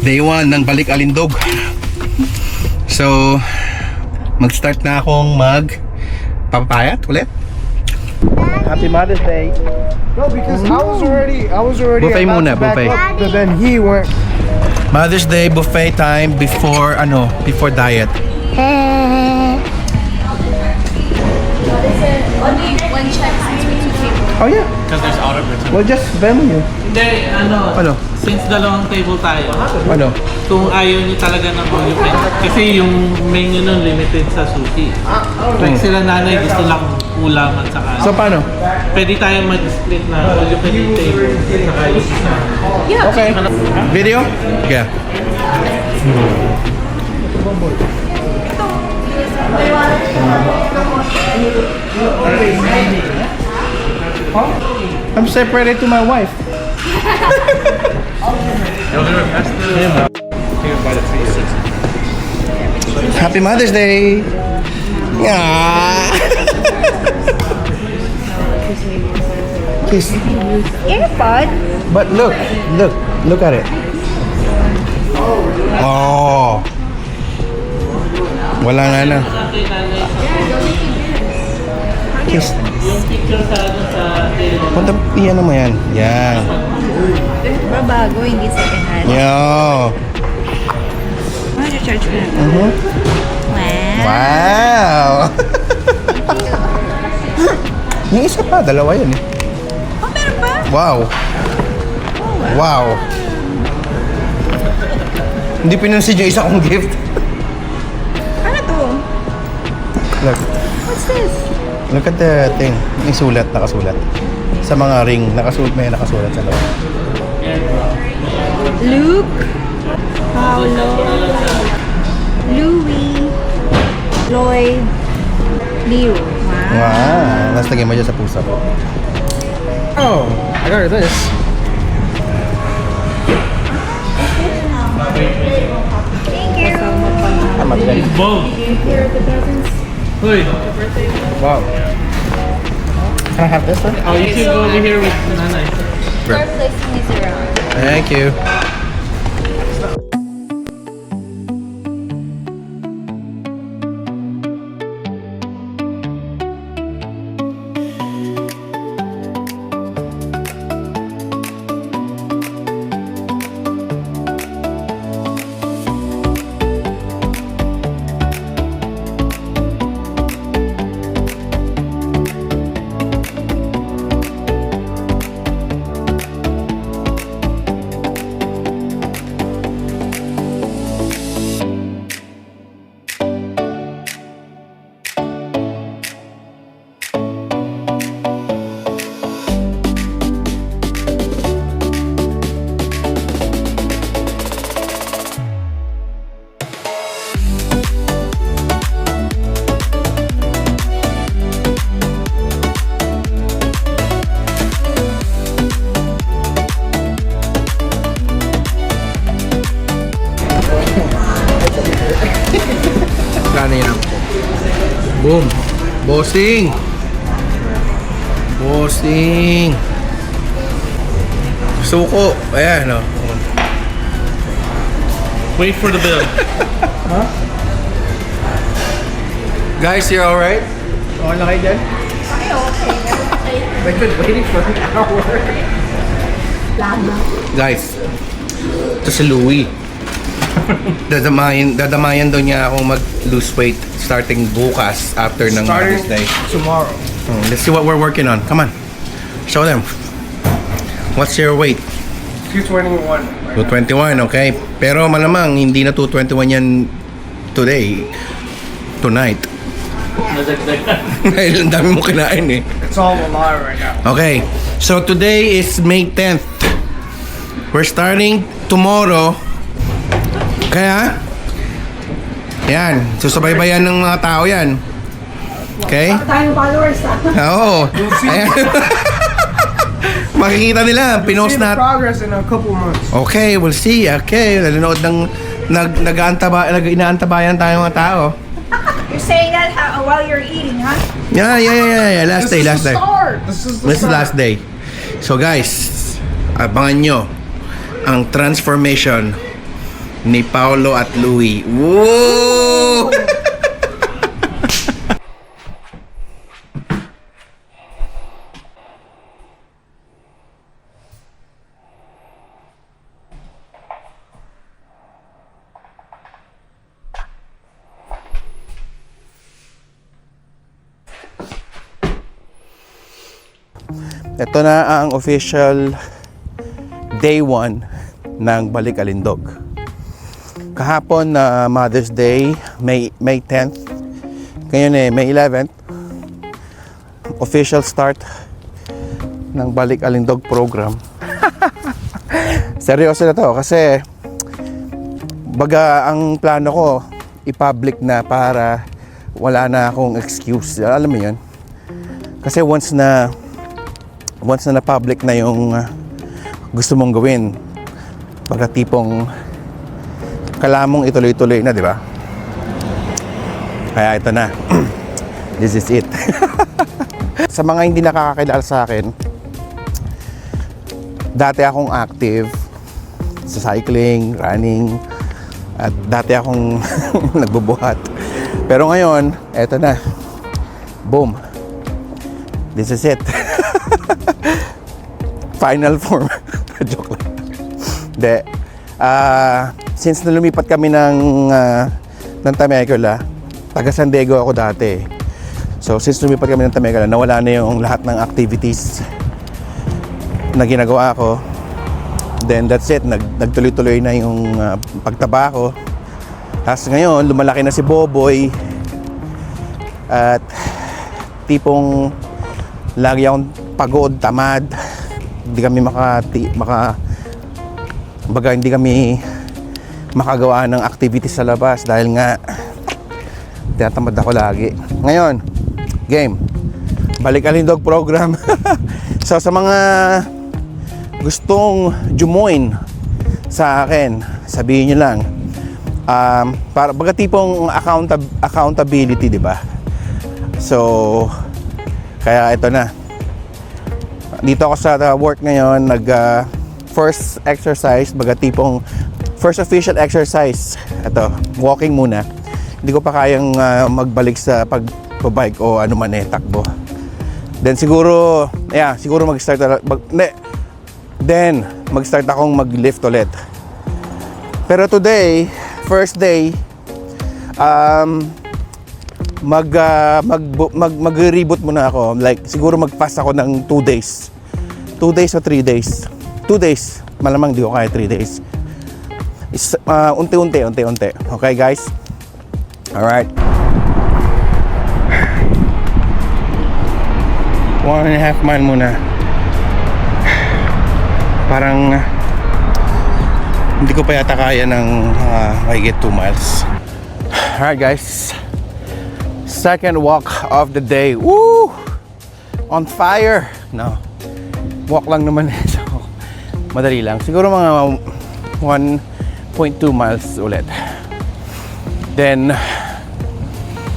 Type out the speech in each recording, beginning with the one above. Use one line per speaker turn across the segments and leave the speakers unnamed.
Day 1 ng Balik Alindog. So, mag-start na akong papapayat ulit. Happy Mother's Day.
No, because I was already
Buffet
about
muna,
to back
buffet.
up, but then he went.
Mother's Day buffet time before diet.
Only one check since we took table.
Oh yeah.
Because there's out of return.
Well, just Venmo you.
Hindi,
Ano?
since dalawang table tayo,
Ano?
kung ayaw niyo talaga ng all you can, kasi yung menu nun limited sa sushi. Like sila nanay gusto lang ulam at saka,
So paano?
pwede tayo mag-split na all you can eat table at saka yung isa.
Okay. Video? Yeah. I'm separated to my wife. Happy Mother's Day. Yeah. Kiss.
AirPod?
But look at it. Oh. Wala nga na. Kiss.
Yung picture sa table.
Punta, iyan mo yan. Yan.
Diba bago, hindi second hand?
Yo.
Ano charge ko na?
Mhm.
Wow.
Wow. Yung isa pa, dalawa yan eh.
Oh, meron pa?
Wow. Wow. Hindi pinansin yung isa kong gift.
Ano to?
Look.
What's this?
Look at the thing. May sulat, nakasulat. Sa mga ring, may nakasulat sa loob.
Luke. Paulo. Louis. Lloyd. Leo. Wow.
Wow. Tapos lagyan mo dyan sa puso.
Oh, I got her this.
Thank you.
Tama ba?
Bob!
Here are the presents.
Hoy!
Wow. Can I have this one?
Oh, you should go over here with nanay.
Start placing these around.
Thank you. Plano yan. Boom. Bossing. Bossing. Suko. Ayan, no.
Wait for the bill.
Guys, you alright? Okay na kayo dyan? I've been waiting for an hour. Guys, ito si Louie. Dadamayan daw niya ako mag-lose weight starting bukas after ng Mother's Day.
Tomorrow.
Let's see what we're working on. Come on. Show them. What's your weight?
221.
221, okay? Pero malamang hindi na 221 yan today. Tonight. Dahil ang dami mo kinain eh.
It's all a lie right now.
Okay. So today is May 10th. We're starting tomorrow. Kaya, yan. Susubaybayan ng mga tao yan. Okay?
Tayong followers
Oo. Ayan. Makikita nila, pinost
See the
na.
progress in a couple months.
Okay, we'll see. Okay, nanonood ng inaantabayan tayo mga tao.
You're saying that while you're eating, huh?
Yeah. Last day.
This is the start. This is the
This is
start.
last day. So guys, abangan nyo ang transformation ni Paolo at Louie. Woo! Ito na ang official day 1 ng Balik Alindog. Kahapon na Mother's Day, May 10th. Ngayon May 11th. Official start ng Balik Alindog program. Seryoso na to kasi baga ang plano ko i-public na para wala na akong excuse. Alam mo yun? Kasi once na public na yung gusto mong gawin, baga tipong kalamong ituloy-tuloy na, di ba? Kaya ito na. This is it. Sa mga hindi nakakakilala sa akin, dati akong active sa cycling, running, at dati akong nagbubuhat. Pero ngayon, eto na. Boom. This is it. Final form. Joke lang. Hindi. Since na lumipat kami ng Temecula, taga San Diego ako dati. So since lumipat kami ng Temecula, nawala na yung lahat ng activities na ginagawa ko. Then that's it. Nagtuloy-tuloy na yung pagtaba ko. Tapos ngayon, lumalaki na si Boboy. At tipong lagi akong pagod, tamad. Hindi kami hindi kami makagawa ng activities sa labas dahil nga tinatamad ako lagi. Ngayon, game. Balik Alindog program. So sa mga gustong join sa akin, sabihin nyo lang. Para baga tipong accountability, di ba? So kaya ito na. Dito ako sa work ngayon, first exercise, baga tipong first official exercise. Ito, walking muna. Hindi ko pa kayang magbalik sa pagbabike o ano man takbo. Then siguro mag-start mag-start akong mag-lift ulit. Pero today, first day, mag-reboot muna ako. Like, siguro mag-pass ako ng 2 days. 2 days o 3 days. 2 days. Malamang di ko kaya 3 days. Unti-unti. Okay, guys? Alright. 1.5 mile muna. Parang hindi ko pa yata kaya ng mahigit 2 miles. Alright, guys. Second walk of the day. Woo! On fire. No. Walk lang naman. So, madali lang. Siguro mga 1.2 miles ulit. Then,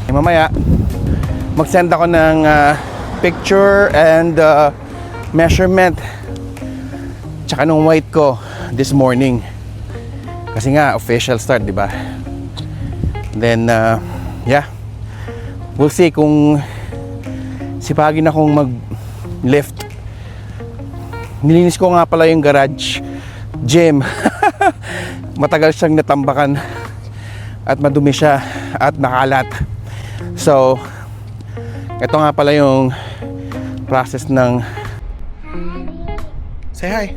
mamaya, mag-send ako ng picture and measurement. Tsaka nung weight ko this morning. Kasi nga, official start, di ba? Then, yeah. We'll see kung sipagin akong mag-lift. Nilinis ko nga pala yung garage gym. Matagal siyang natambakan at madumi siya at nakalat. So, ito nga pala yung process ng... Say hi.